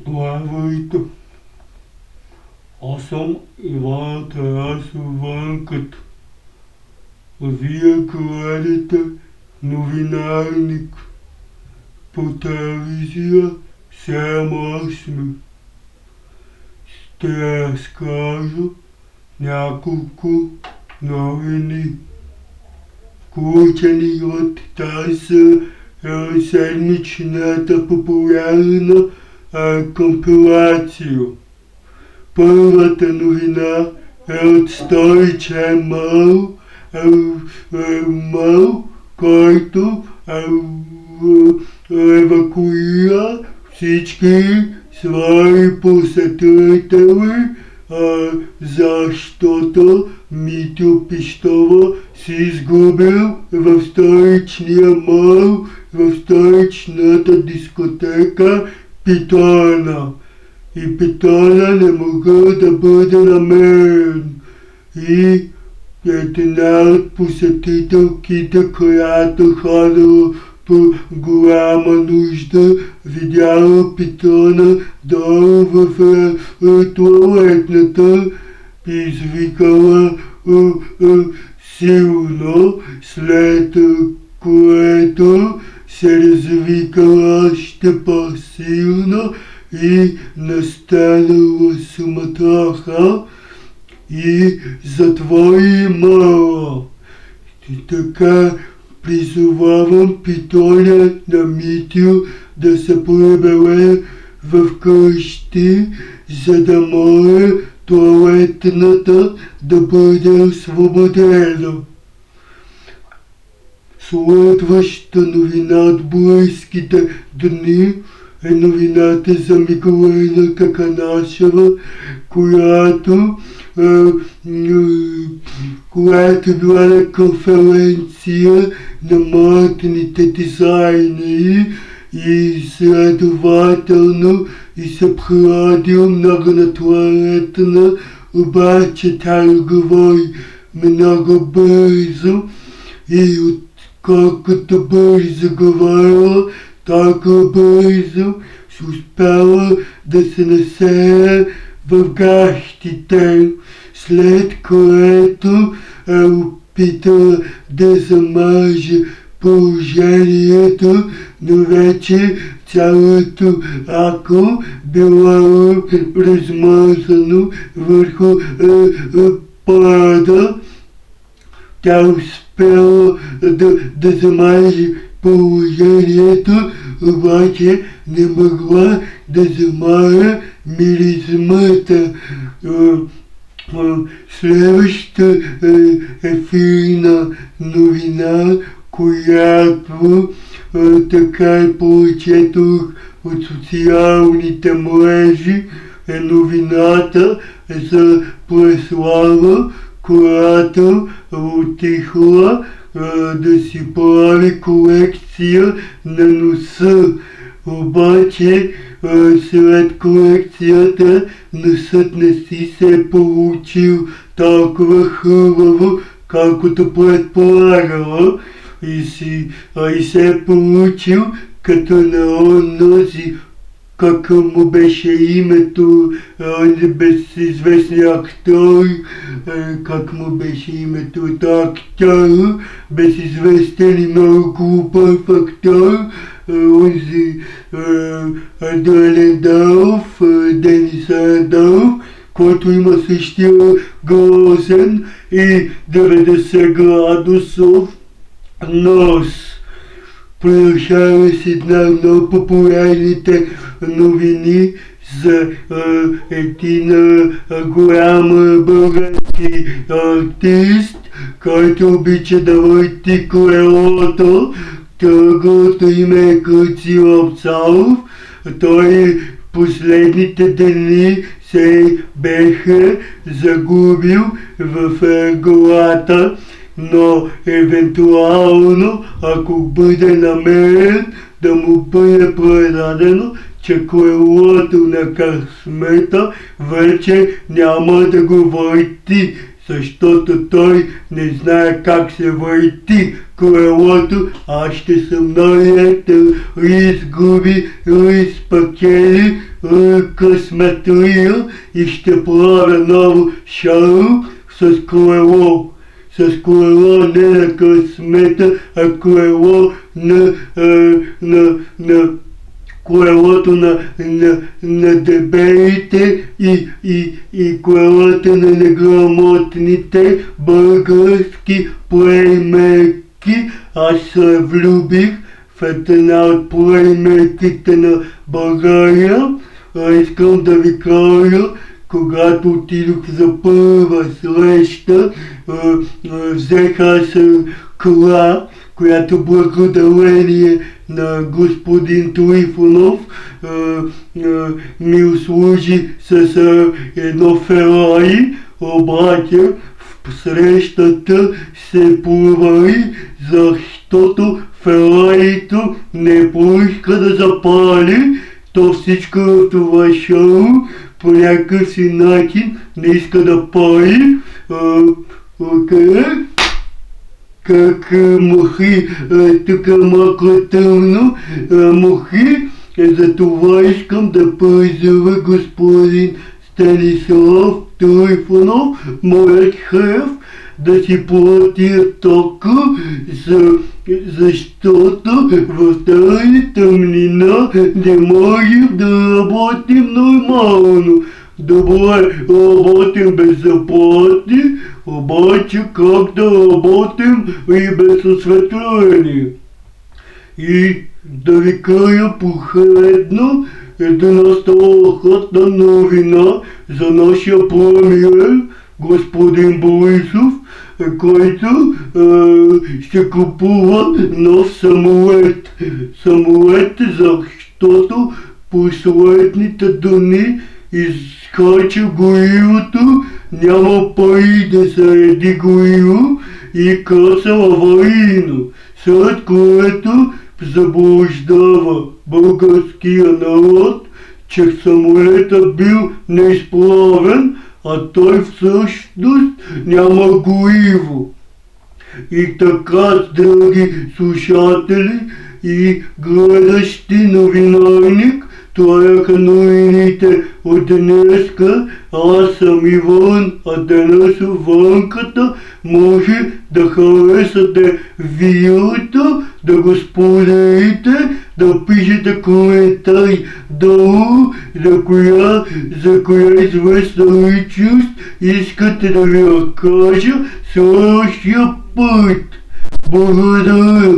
Здравейте! Аз съм Иван Тарасов Ванкът. Вие гледате новинарник по телевизия 7/8. Ще разкажа няколко новини, включени от тази седмичната популярна компилация. Първата новина е от Стойче Мъл, който евакуира всички свои посетители, защото Митьо Пищова си изгубил в столичния мол, в столичната дискотека Питона. И Питона не могъл да бъде намерен. И една от посетителките, която ходила по голяма нужда, видяла Питона долу в туалетната и извикала силно, след което се развикала още по-силно и настанала суматоха и затвори мола. И така призовавам Питоня на Митьо да се прибере в къщи, за да може туалетната да бъде освободена. Следващата новина от близките дни е новината за Миглена Каканашева, която била на конференция на модните дизайнери и следователно и се природил много на туалетна, обаче тя говори много бързо и отколкото бързо говорила, толкова бързо се успяла да се насее в гащите, след което опитала да замаже положението, но вече цялото ако било размазано върху пода. Тя успяла да замаже положението, обаче не могла да замая миризмата. Следващата ефирна новина, която така и прочетох от социалните мрежи, е новината за Преслава, която отихла да си прави корекция на носа. Обаче след корекцията носът не си се е получил толкова хубаво, колкото предполагала и се е получил като на онози, как му беше името, безизвестния актьор, как му беше името от актьор, безизвестен и много глупав актьор, онзи Адуалендалов, Денис Андалов, който има същия грозен и 90 градусов нос. Продължава с една много популярните новини за един голям български артист, който обича да върти колелото. Другото име е Кръци Лапцалов. Той последните дни се беше загубил в главата, но евентуално, ако бъде намерен, да му бъде предадено, че колелото на късмета вече няма да го върти, защото той не знае как се върти колелото, аз ще съм наетел, изгуби, изпакели късметлия и ще правя ново шоу с колело. С колело не на късмета, а колело на колелото на дебелите и колелото на неграмотните български плеймейки. Аз се влюбих в една от плеймейките на България. Искам да ви кажа, когато отидох за първа среща, взеха се кола, която благодарение на господин Трифонов ми услужи с едно Ферари, обаче в срещата се провали, защото Ферарито не поиска да запали. То всичко в това шоу по някакъв си начин не иска да пали. Как мухи, тук малко тъмно, мухи, за това искам да призова господин Станислав Трифонов, моят шеф, да си плати тока, защото в тази тъмнина не можем да работим нормално. Добре, работим без заплати, обаче как да работим и без осветление? И да ви кажа последно една страхотна новина за нашия премиер, господин Борисов, който ще купува нов самолет. Самолет, защото последните дни изкача горивото, няма пари да се еди гориво и касал аварийно, след което заблуждава българския народ, че самолетът бил неизправен, а той всъщност няма гориво. И така, драги слушатели и гледащи новинарник, това бяха новините от днеска. Аз съм Иван Атанасов Ванката. Може да харесате видеото, да го споделите, да пишете коментари долу за коя известна личност искате да ви разкажа следващия път. Благодаря!